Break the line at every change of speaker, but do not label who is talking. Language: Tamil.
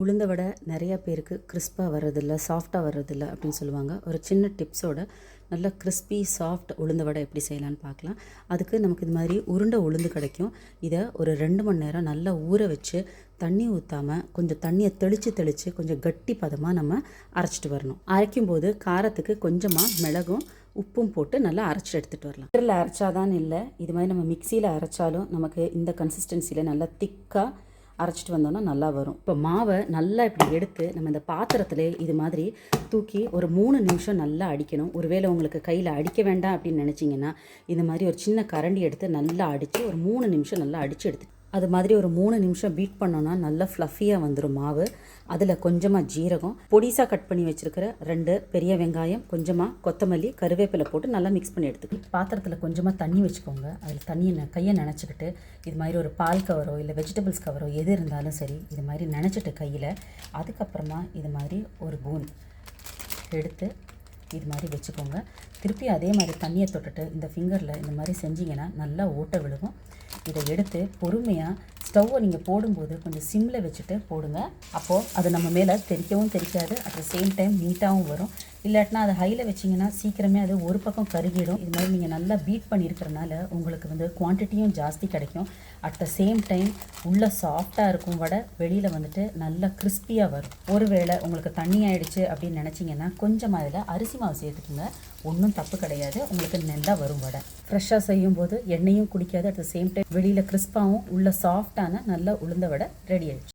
உளுந்த வடை நிறையா பேருக்கு கிறிஸ்பாக வர்றதில்ல, சாஃப்டாக வர்றதில்ல அப்படின்னு சொல்லுவாங்க. ஒரு சின்ன டிப்ஸோட நல்ல கிறிஸ்பி சாஃப்ட் உளுந்த வடை எப்படி செய்யலான்னு பார்க்கலாம். அதுக்கு நமக்கு இது மாதிரி உருண்டை உளுந்து கிடைக்கும். இதை ஒரு 2 மணி நேரம் நல்லா ஊற வச்சு தண்ணி ஊற்றாமல் கொஞ்சம் தண்ணியை தெளித்து கொஞ்சம் கட்டி பதமாக நம்ம அரைச்சிட்டு வரணும். அரைக்கும்போது காரத்துக்கு கொஞ்சமாக மிளகும் உப்பும் போட்டு நல்லா அரைச்சி எடுத்துகிட்டு வரலாம். மிக்சரில் அரைச்சாதான் இல்லை, இது மாதிரி நம்ம மிக்சியில் அரைச்சாலும் நமக்கு இந்த கன்சிஸ்டன்சியில் நல்லா திக்காக அரைச்சிட்டு வந்தோன்னா நல்லா வரும். இப்போ மாவை நல்லா இப்படி எடுத்து நம்ம இந்த பாத்திரத்தில் இது மாதிரி தூக்கி ஒரு 3 நிமிஷம் நல்லா அடிக்கணும். ஒருவேளை உங்களுக்கு கையில் அடிக்க வேண்டாம் அப்படின்னு நினச்சிங்கன்னா இது மாதிரி ஒரு சின்ன கரண்டி எடுத்து நல்லா அடித்து ஒரு 3 நிமிஷம் நல்லா அடித்து எடுத்து அது மாதிரி ஒரு 3 நிமிஷம் பீட் பண்ணோன்னா நல்லா ஃப்ளஃபியாக வந்துடும் மாவு. அதில் கொஞ்சமாக ஜீரகம், பொடிசாக கட் பண்ணி வச்சுருக்கிற 2 பெரிய வெங்காயம், கொஞ்சமாக கொத்தமல்லி, கருவேப்பிலை போட்டு நல்லா மிக்ஸ் பண்ணி எடுத்துக்கணும். பாத்திரத்தில் கொஞ்சமாக தண்ணி வச்சுக்கோங்க. அதில் தண்ணியை கையை நினச்சிக்கிட்டு இது மாதிரி ஒரு பால் கவரோ இல்லை வெஜிடபிள்ஸ் கவரோ எது இருந்தாலும் சரி இது மாதிரி நினச்சிட்டு கையில், அதுக்கப்புறமா இது மாதிரி ஒரு பூன் எடுத்து இது மாதிரி வச்சுக்கோங்க. திருப்பி அதே மாதிரி தண்ணியை தொட்டுட்டு இந்த ஃபிங்கரில் இந்த மாதிரி செஞ்சிங்கன்னா நல்லா ஓட்டை விழுகும். இதை எடுத்து பொறுமையாக ஸ்டவ்வை நீங்கள் போடும்போது கொஞ்சம் சிம்மில் வச்சுட்டு போடுங்க. அப்போது அது நம்ம மேலே தெரிக்கவும் தெரிக்காது, அட் த சேம் டைம் நீட்டாகவும் வரும். இல்லாட்டினா அதை ஹையில் வச்சிங்கன்னா சீக்கிரமே அது ஒரு பக்கம் கருகிடும். இது மாதிரி நீங்கள் நல்லா பீட் பண்ணியிருக்கிறனால உங்களுக்கு குவான்டிட்டியும் ஜாஸ்தி கிடைக்கும். அட் த சேம் டைம் உள்ளே சாஃப்டாக இருக்கும் வடை, வெளியில் நல்லா கிறிஸ்பியாக வரும். ஒருவேளை உங்களுக்கு தண்ணி ஆகிடுச்சு அப்படின்னு நினச்சிங்கன்னா கொஞ்சமாக அதில் அரிசி மாவு சேர்த்துக்குங்க. ஒன்றும் தப்பு கிடையாது, உங்களுக்கு நல்லா வரும் வடை. ஃப்ரெஷ்ஷாக செய்யும்போது எண்ணெயும் குடிக்காது, அட் த சேம் டைம் வெளியில் கிறிஸ்பாகவும் உள்ள சாஃப்டான நல்ல உளுந்த வடை ரெடி ஆகிடுச்சு.